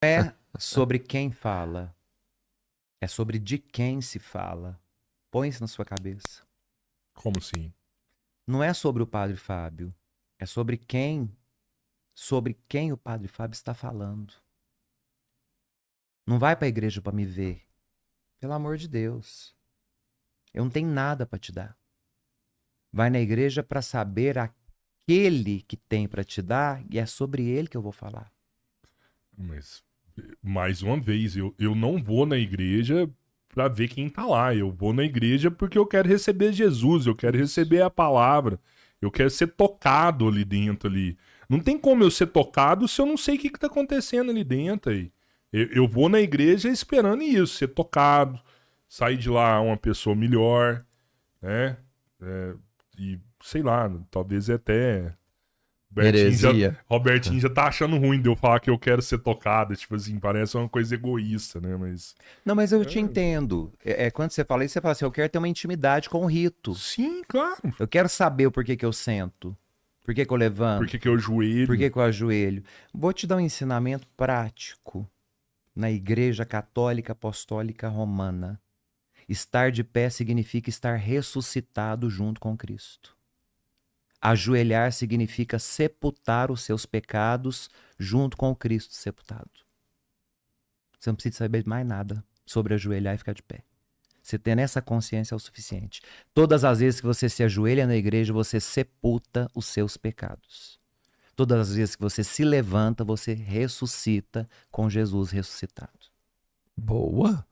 é sobre quem fala, é sobre de quem se fala. Põe isso na sua cabeça. Como assim? Não é sobre o Padre Fábio, é sobre quem o Padre Fábio está falando. Não vai para a igreja para me ver. Pelo amor de Deus. Eu não tenho nada para te dar. Vai na igreja para saber aquele que tem para te dar e é sobre ele que eu vou falar. Mas, mais uma vez, eu não vou na igreja pra ver quem tá lá. Eu vou na igreja porque eu quero receber Jesus, eu quero receber a palavra. Eu quero ser tocado ali dentro ali. Não tem como eu ser tocado se eu não sei o que tá acontecendo ali dentro aí. Eu vou na igreja esperando isso, ser tocado, sair de lá uma pessoa melhor, né? E sei lá, talvez até Heresia. Robertinho já tá achando ruim de eu falar que eu quero ser tocado. Tipo assim, parece uma coisa egoísta, né? Mas. Não, mas eu te entendo. Quando você fala isso, você fala assim, eu quero ter uma intimidade com o rito. Sim, claro. Eu quero saber o porquê que eu sento. Por que que eu levanto? Por que que eu ajoelho? Por que que eu ajoelho? Vou te dar um ensinamento prático na Igreja Católica Apostólica Romana. Estar de pé significa estar ressuscitado junto com Cristo. Ajoelhar significa sepultar os seus pecados junto com o Cristo sepultado. Você não precisa saber mais nada sobre ajoelhar e ficar de pé. Você tendo essa consciência é o suficiente. Todas as vezes que você se ajoelha na igreja, você sepulta os seus pecados. Todas as vezes que você se levanta, você ressuscita com Jesus ressuscitado. Boa.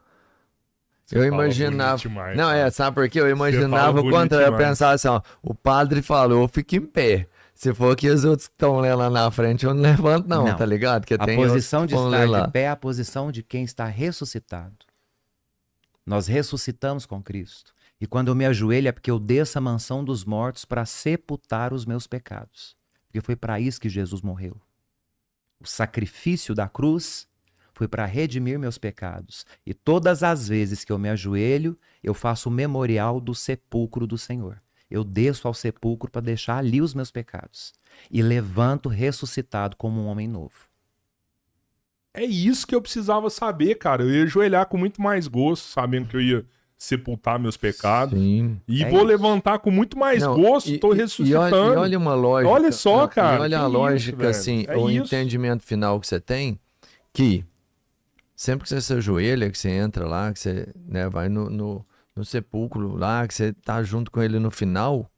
Você Eu fala imaginava. bonito demais, Não, cara. sabe por quê? Eu fala imaginava o bonito contrário. Eu demais. pensava assim, ó, o padre falou, fica em pé. Se for que os outros que estão lendo lá na frente, eu não levanto, não, tá ligado? Porque A tem posição outros de que vão ler estar lá. de pé é a posição de quem está ressuscitado. Nós ressuscitamos com Cristo. E quando eu me ajoelho é porque eu desço a mansão dos mortos para sepultar os meus pecados. Porque foi para isso que Jesus morreu. O sacrifício da cruz foi para redimir meus pecados. E todas as vezes que eu me ajoelho, eu faço o memorial do sepulcro do Senhor. Eu desço ao sepulcro para deixar ali os meus pecados. E levanto ressuscitado como um homem novo. É isso que eu precisava saber, cara. Eu ia ajoelhar com muito mais gosto, sabendo que eu ia sepultar meus pecados. Sim. E É vou isso. levantar com muito mais Não, gosto, tô ressuscitando. E olha uma lógica. Olha só, não, cara, E olha que a isso, lógica, velho. assim, É o isso. entendimento final que você tem, que sempre que você se ajoelha, que você entra lá, que você né, vai no sepulcro lá, que você tá junto com ele no final,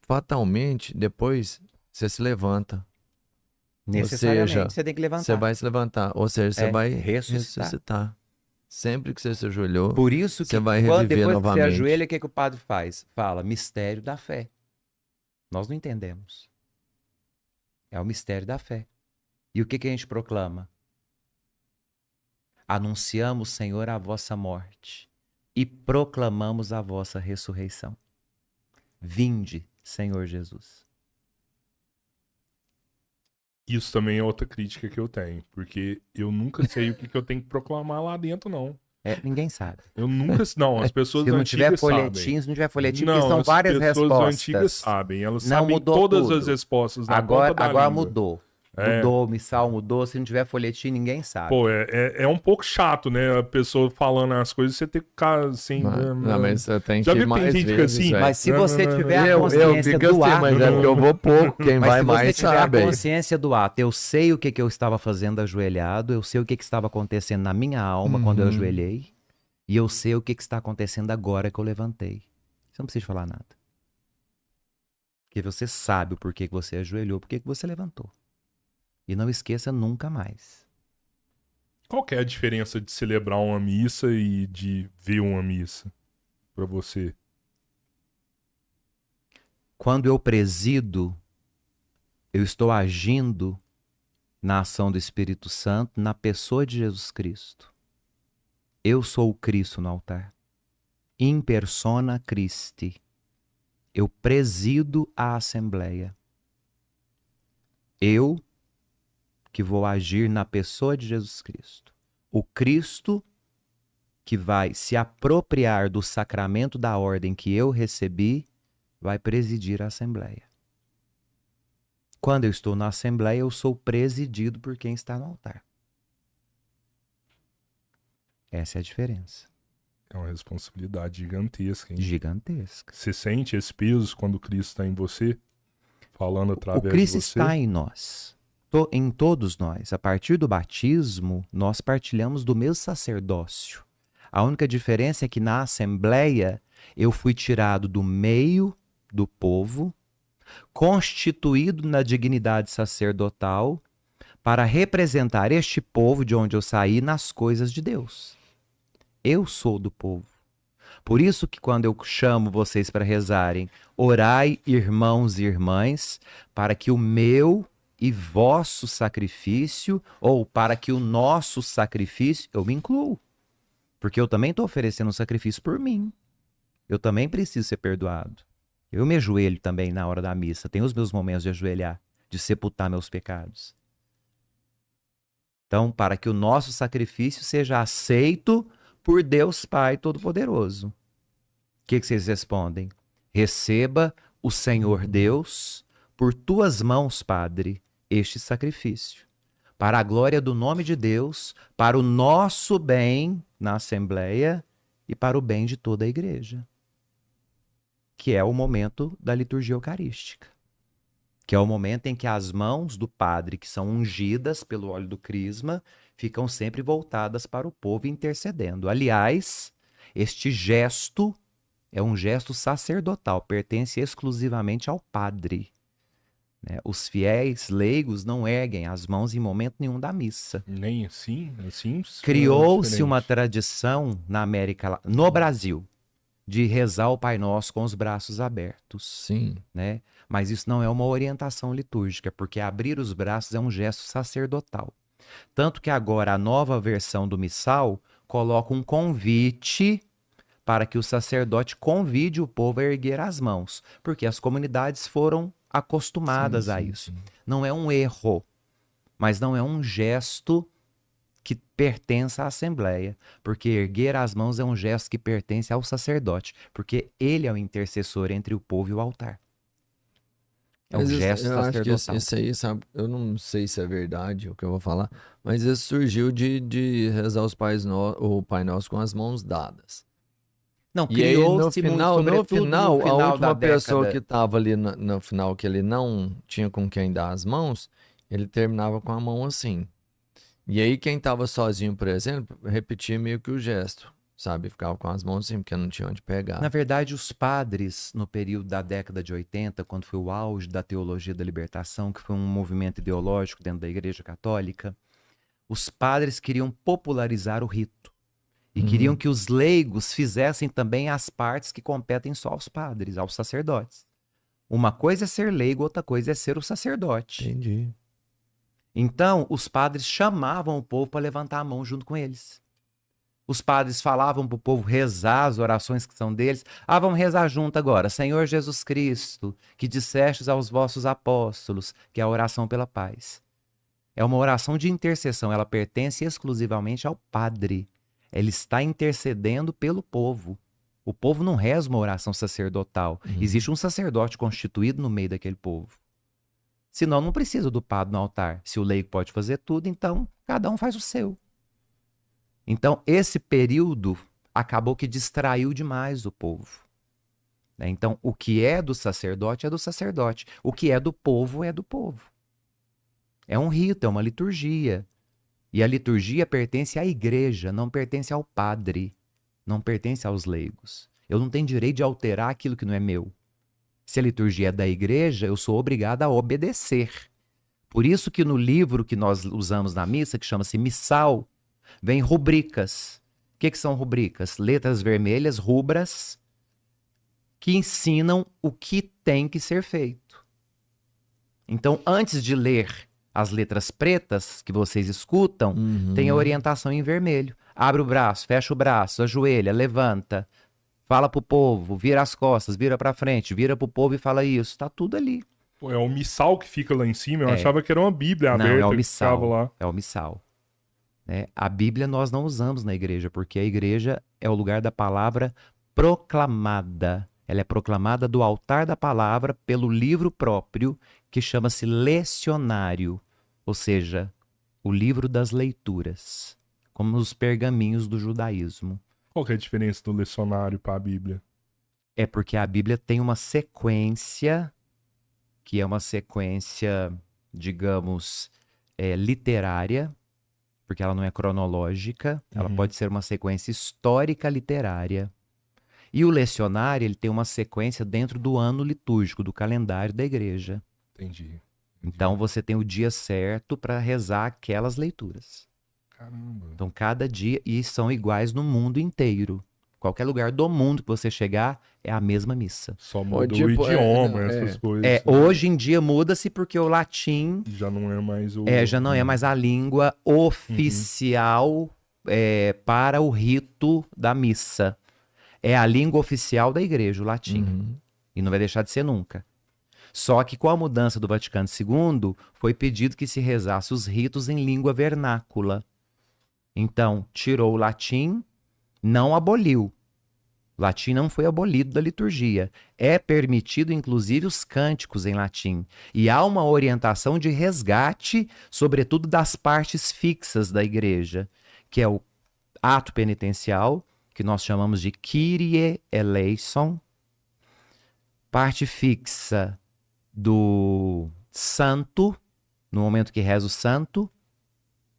fatalmente, depois você se levanta. Necessariamente seja, você tem que levantar. Você vai se levantar, ou seja, você É, vai ressuscitar. ressuscitar. Sempre que você se ajoelhou, Por isso que você vai depois reviver que você novamente. ajoelha, o que o padre faz? Fala, mistério da fé. Nós não entendemos. É o mistério da fé. E o que a gente proclama? Anunciamos, Senhor, a vossa morte e proclamamos a vossa ressurreição. Vinde, Senhor Jesus. Isso também é outra crítica que eu tenho. Porque eu nunca sei o que eu tenho que proclamar lá dentro, não. Ninguém sabe. Eu nunca... Não, as pessoas Se não tiver antigas folhetim, sabem. se não tiver folhetim, porque Não, são as várias pessoas antigas respostas. sabem. Elas Não sabem mudou todas tudo. as respostas na ponta da Agora língua. mudou. É. Mudou, missal mudou. Se não tiver folhetim, ninguém sabe. Pô, é um pouco chato, né? A pessoa falando as coisas, você tem que ficar assim... Não, mas você tem Já que viu ir que tem mais gente que fica vezes, assim? velho. Mas se você tiver a Eu consciência fico do assim, ato... mas é porque eu vou pouco, quem Mas vai se mais você tiver sabe. a consciência do ato, eu sei o que eu estava fazendo ajoelhado, eu sei o que estava acontecendo na minha alma quando eu ajoelhei, e eu sei o que está acontecendo agora que eu levantei. Você não precisa falar nada. Porque você sabe o porquê que você ajoelhou, porquê que você levantou. E não esqueça nunca mais. Qual que é a diferença de celebrar uma missa e de ver uma missa pra você? Quando eu presido, eu estou agindo na ação do Espírito Santo, na pessoa de Jesus Cristo. Eu sou o Cristo no altar. In persona Christi. Eu presido a Assembleia. Eu que vou agir na pessoa de Jesus Cristo. O Cristo que vai se apropriar do sacramento da ordem que eu recebi, vai presidir a Assembleia. Quando eu estou na Assembleia, eu sou presidido por quem está no altar. Essa é a diferença. É uma responsabilidade gigantesca, hein? Gigantesca. Você sente esse peso quando Cristo está em você? Falando O através de Cristo você? está em nós, em todos nós. A partir do batismo, nós partilhamos do mesmo sacerdócio. A única diferença é que na Assembleia eu fui tirado do meio do povo, constituído na dignidade sacerdotal, para representar este povo de onde eu saí nas coisas de Deus. Eu sou do povo. Por isso que quando eu chamo vocês para rezarem, orai, irmãos e irmãs, para que o meu e vosso sacrifício, ou para que o nosso sacrifício, eu me incluo. Porque eu também estou oferecendo um sacrifício por mim. Eu também preciso ser perdoado. Eu me ajoelho também na hora da missa. Tenho os meus momentos de ajoelhar, de sepultar meus pecados. Então, para que o nosso sacrifício seja aceito por Deus Pai Todo-Poderoso. O que vocês respondem? Receba o Senhor Deus por tuas mãos, Padre, este sacrifício. Para a glória do nome de Deus, para o nosso bem na Assembleia e para o bem de toda a Igreja. Que é o momento da liturgia eucarística. Que é o momento em que as mãos do padre, que são ungidas pelo óleo do crisma, ficam sempre voltadas para o povo intercedendo. Aliás, este gesto é um gesto sacerdotal, pertence exclusivamente ao padre. Né? Os fiéis leigos não erguem as mãos em momento nenhum da missa. Nem assim? Assim Criou-se uma tradição na América, no Brasil, de rezar o Pai Nosso com os braços abertos. Sim. Né? Mas isso não é uma orientação litúrgica, porque abrir os braços é um gesto sacerdotal. Tanto que agora a nova versão do missal coloca um convite para que o sacerdote convide o povo a erguer as mãos, porque as comunidades foram acostumadas a isso. Sim. Não é um erro, mas não é um gesto que pertence à Assembleia, porque erguer as mãos é um gesto que pertence ao sacerdote, porque ele é o intercessor entre o povo e o altar. É um gesto sacerdotal. Eu acho que isso aí, sabe, eu não sei se é verdade o que eu vou falar, mas isso surgiu de rezar o Pai Nosso com as mãos dadas. Não, e aí, no final, a última pessoa que estava ali no final, que ele não tinha com quem dar as mãos, ele terminava com a mão assim. E aí quem estava sozinho, por exemplo, repetia meio que o gesto, sabe? Ficava com as mãos assim, porque não tinha onde pegar. Na verdade, os padres, no período da década de 80, quando foi o auge da teologia da libertação, que foi um movimento ideológico dentro da Igreja Católica, os padres queriam popularizar o rito. E queriam que os leigos fizessem também as partes que competem só aos padres, aos sacerdotes. Uma coisa é ser leigo, outra coisa é ser o sacerdote. Entendi. Então, os padres chamavam o povo para levantar a mão junto com eles. Os padres falavam para o povo rezar as orações que são deles. Vamos rezar junto agora. Senhor Jesus Cristo, que dissestes aos vossos apóstolos, que é a oração pela paz. É uma oração de intercessão, ela pertence exclusivamente ao padre. Ele está intercedendo pelo povo. O povo não reza uma oração sacerdotal. Existe um sacerdote constituído no meio daquele povo. Senão não precisa do padre no altar. Se o leigo pode fazer tudo, então cada um faz o seu. Então esse período acabou que distraiu demais o povo. Então o que é do sacerdote é do sacerdote. O que é do povo é do povo. É um rito, é uma liturgia. E a liturgia pertence à igreja, não pertence ao padre, não pertence aos leigos. Eu não tenho direito de alterar aquilo que não é meu. Se a liturgia é da igreja, eu sou obrigado a obedecer. Por isso que no livro que nós usamos na missa, que chama-se Missal, vem rubricas. O que são rubricas? Letras vermelhas, rubras, que ensinam o que tem que ser feito. Então, antes de ler as letras pretas que vocês escutam, tem a orientação em vermelho. Abre o braço, fecha o braço, ajoelha, levanta, fala pro povo, vira as costas, vira pra frente, vira pro povo e fala isso. Tá tudo ali. Pô, é o missal que fica lá em cima? Eu achava que era uma Bíblia aberta. Não, é o missal. Que ficava lá. É o missal. A Bíblia nós não usamos na igreja, porque a igreja é o lugar da palavra proclamada. Ela é proclamada do altar da palavra pelo livro próprio, que chama-se lecionário, ou seja, o livro das leituras. como os pergaminhos do judaísmo. Qual que é a diferença do lecionário para a Bíblia? É porque a Bíblia tem uma sequência, que é uma sequência, digamos, literária, porque ela não é cronológica, ela pode ser uma sequência histórica literária. E o lecionário, ele tem uma sequência dentro do ano litúrgico, do calendário da igreja. Entendi. Então você tem o dia certo para rezar aquelas leituras. Caramba. Então cada dia, e são iguais no mundo inteiro. Qualquer lugar do mundo que você chegar, é a mesma missa. Só muda o idioma, essas coisas. Hoje em dia muda-se porque o latim já não é mais já não é mais a língua oficial para o rito da missa. É a língua oficial da igreja, o latim. E não vai deixar de ser nunca. Só que com a mudança do Vaticano II, foi pedido que se rezasse os ritos em língua vernácula. Então, tirou o latim, não aboliu. O latim não foi abolido da liturgia. É permitido, inclusive, os cânticos em latim. E há uma orientação de resgate, sobretudo das partes fixas da igreja, que é o ato penitencial, que nós chamamos de Kyrie eleison, parte fixa do santo, no momento que reza o santo,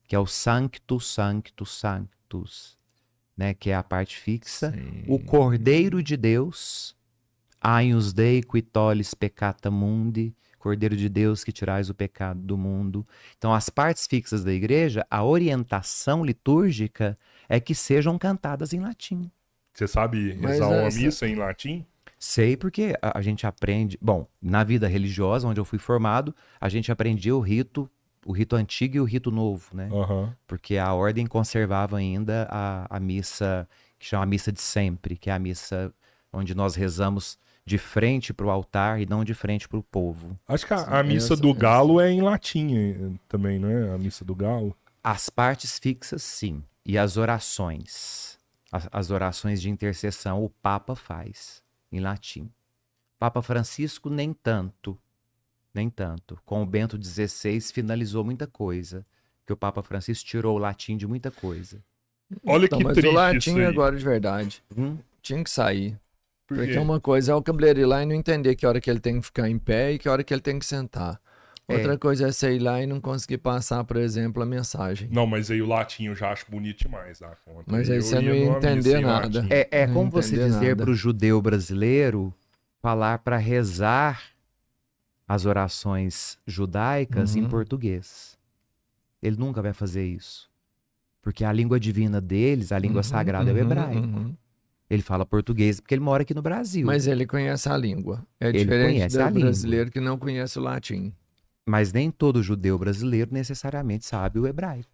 que é o Sanctus, Sanctus, Sanctus, né, que é a parte fixa. Sim. O Cordeiro de Deus, Agnus Dei qui tollis peccata mundi, Cordeiro de Deus que tirais o pecado do mundo. Então, as partes fixas da igreja, a orientação litúrgica é que sejam cantadas em latim. Você sabe rezar uma missa em latim? Sei, porque a gente aprende... Bom, na vida religiosa, onde eu fui formado, a gente aprendia o rito antigo e o rito novo, né? Porque a ordem conservava ainda a missa, que chama a missa de sempre, que é a missa onde nós rezamos de frente para o altar e não de frente para o povo. Acho que a missa do galo é em latim também, não é? A missa do galo. As partes fixas, sim. E as orações. As orações de intercessão, o Papa faz em latim. Papa Francisco, nem tanto. Nem tanto. Com o Bento XVI, finalizou muita coisa. Que o Papa Francisco tirou o latim de muita coisa. Olha que mas triste o latim isso aí. agora de verdade. Tinha que sair. Porque uma coisa é o cabeleiro ir lá e não entender que hora que ele tem que ficar em pé e que hora que ele tem que sentar. Outra coisa é você ir lá e não conseguir passar, por exemplo, a mensagem. Não, mas aí o latim eu já acho bonito demais, dá conta. Mas aí você não ia entender nada. É como você dizer para o judeu brasileiro falar para rezar as orações judaicas em português. Ele nunca vai fazer isso. Porque a língua divina deles, a língua sagrada é o hebraico. Ele fala português porque ele mora aqui no Brasil. Mas ele conhece a língua. É diferente do brasileiro que não conhece o latim. Mas nem todo judeu brasileiro necessariamente sabe o hebraico.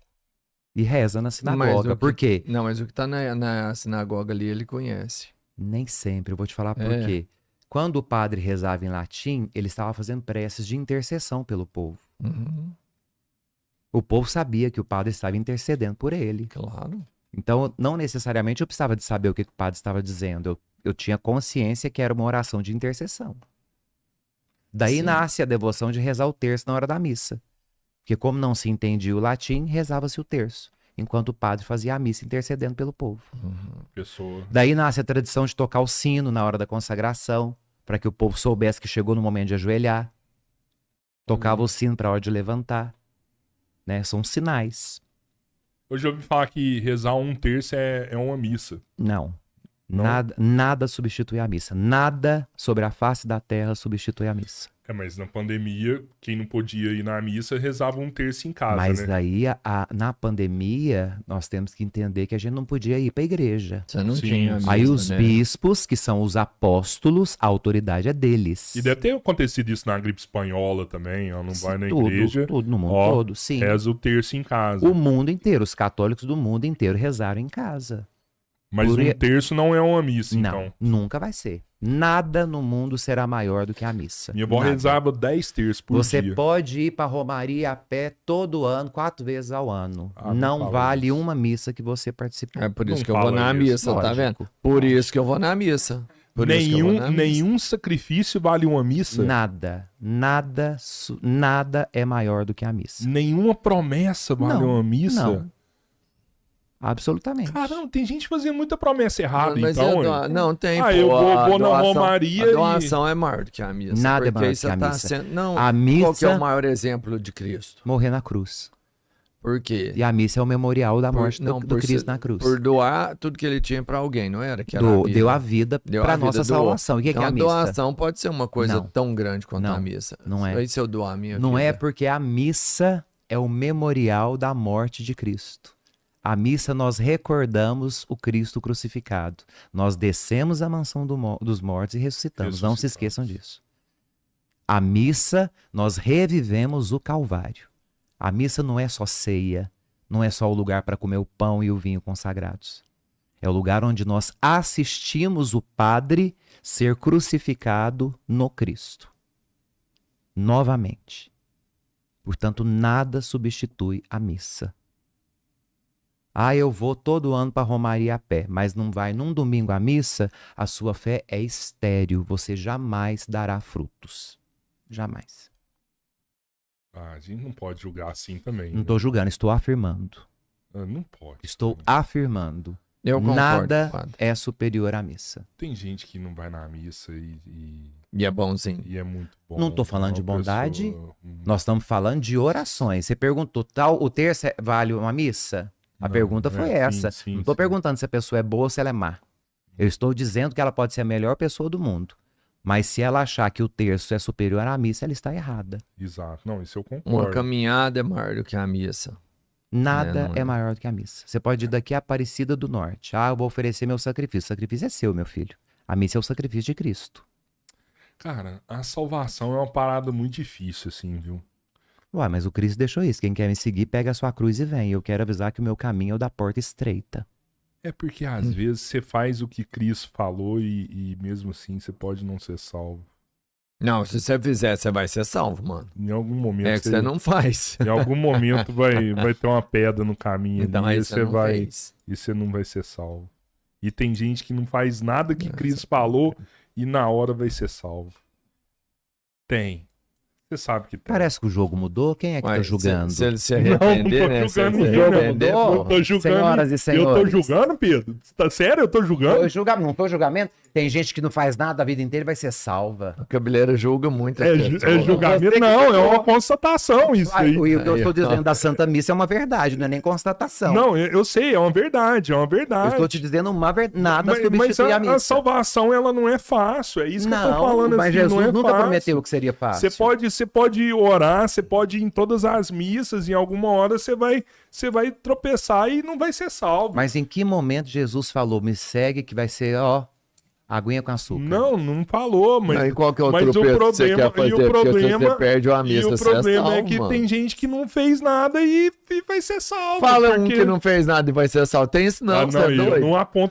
E reza na sinagoga. Por quê? Não, mas o que está na sinagoga ali, ele conhece. Nem sempre. Eu vou te falar por quê. Quando o padre rezava em latim, ele estava fazendo preces de intercessão pelo povo. O povo sabia que o padre estava intercedendo por ele. Claro. Então, não necessariamente eu precisava de saber o que o padre estava dizendo. Eu tinha consciência que era uma oração de intercessão. Daí nasce a devoção de rezar o terço na hora da missa. Porque como não se entendia o latim, rezava-se o terço. Enquanto o padre fazia a missa intercedendo pelo povo. Daí nasce a tradição de tocar o sino na hora da consagração, para que o povo soubesse que chegou no momento de ajoelhar. Tocava o sino para a hora de levantar. Né? São sinais. Hoje eu ouvi falar que rezar um terço é uma missa. Não. Nada substitui a missa. Nada sobre a face da terra substitui a missa. Mas na pandemia, quem não podia ir na missa rezava um terço em casa, Mas né? daí, na pandemia, nós temos que entender que a gente não podia ir para a igreja. Você não tinha missa, aí os bispos, que são os apóstolos, a autoridade é deles. E deve ter acontecido isso na gripe espanhola também, ó, não vai na igreja. Tudo, no mundo todo, sim. Reza o terço em casa. O mundo inteiro, os católicos do mundo inteiro rezaram em casa. Mas um terço não é uma missa, então. Não, nunca vai ser. Nada no mundo será maior do que a missa. Minha avó rezava 10 terços por dia. Você pode ir para Romaria a pé todo ano, 4 vezes ao ano. Não vale uma missa que você participou. É por isso que eu vou na missa, tá vendo? Por isso que eu vou na missa. Nenhum sacrifício vale uma missa? Nada é maior do que a missa. Nenhuma promessa vale uma missa? Não. Absolutamente. Caramba, tem gente fazendo muita promessa errada, mas então. não, tem. Eu vou na Romaria. A doação é maior do que a missa. Nada é maior do que a missa. Não, a missa, qual que é o maior exemplo de Cristo? Morrer na cruz. Por quê? E a missa é o memorial da morte do Cristo na cruz. Por doar tudo que ele tinha para alguém, não era? Deu a vida para nossa salvação. E o que é a missa? A doação pode ser uma coisa tão grande quanto a missa. Não é. E se eu doar a minha vida? Não é, porque a missa é o memorial da morte de Cristo. A missa nós recordamos o Cristo crucificado. Nós descemos à mansão dos mortos e ressuscitamos. Não se esqueçam disso. A missa nós revivemos o Calvário. A missa não é só ceia, não é só o lugar para comer o pão e o vinho consagrados. É o lugar onde nós assistimos o Padre ser crucificado no Cristo. Novamente. Portanto, nada substitui a missa. Eu vou todo ano para a Romaria a pé, mas não vai num domingo à missa, a sua fé é estéril. Você jamais dará frutos. Jamais. A gente não pode julgar assim também. Não estou julgando, estou afirmando. Não pode. Estou afirmando. Eu concordo, nada padre. é superior à missa. Tem gente que não vai na missa e é bonzinho. E é muito bom. Não estou falando de bondade. Nós estamos falando de orações. Você perguntou, o terço vale uma missa? A pergunta foi essa. Sim, não estou perguntando se a pessoa é boa ou se ela é má. Eu estou dizendo que ela pode ser a melhor pessoa do mundo. Mas se ela achar que o terço é superior à missa, ela está errada. Exato. Não, isso eu concordo. Uma caminhada é maior do que a missa. Nada é maior do que a missa. Você pode ir daqui a Aparecida do Norte. Eu vou oferecer meu sacrifício. O sacrifício é seu, meu filho. A missa é o sacrifício de Cristo. Cara, a salvação é uma parada muito difícil, assim, viu? Mas o Cristo deixou isso. Quem quer me seguir, pega a sua cruz e vem. Eu quero avisar que o meu caminho é o da porta estreita. É porque às vezes você faz o que Cristo falou e mesmo assim você pode não ser salvo. Não, se você fizer, você vai ser salvo, mano. Em algum momento. É que você não faz. Em algum momento vai ter uma pedra no caminho então, ali, aí você vai fez. E você não vai ser salvo. E tem gente que não faz nada que Cristo falou e na hora vai ser salvo. Tem. Você sabe que tem. Parece que o jogo mudou. Quem é que tá julgando? Se ele se arrepender, não, tô julgando, Senhoras e senhores. Eu tô julgando, Pedro? Tá sério? Eu tô julgando? Não foi julgamento. Tem gente que não faz nada a vida inteira e vai ser salva. A cabeleira julga muito. É julgamento? Não, é uma constatação isso aí. O que eu estou dizendo da Santa Missa é uma verdade, não é nem constatação. Não, eu sei, é uma verdade, Eu estou te dizendo nada substitui a missa. A salvação, ela não é fácil, é isso que eu tô falando. Mas assim, Jesus não é nunca fácil. prometeu que seria fácil. Você pode orar, você pode ir em todas as missas, e em alguma hora você vai tropeçar e não vai ser salvo. Mas em que momento Jesus falou, me segue que vai ser, aguinha com açúcar? Não falou, mas... E qual que é o tropeço que você quer fazer? Porque você perde a missa, o problema é que tem gente que não fez nada e vai ser salvo. Fala um que não fez nada e vai ser salvo. Tem isso não, você é doido? Eu não aponto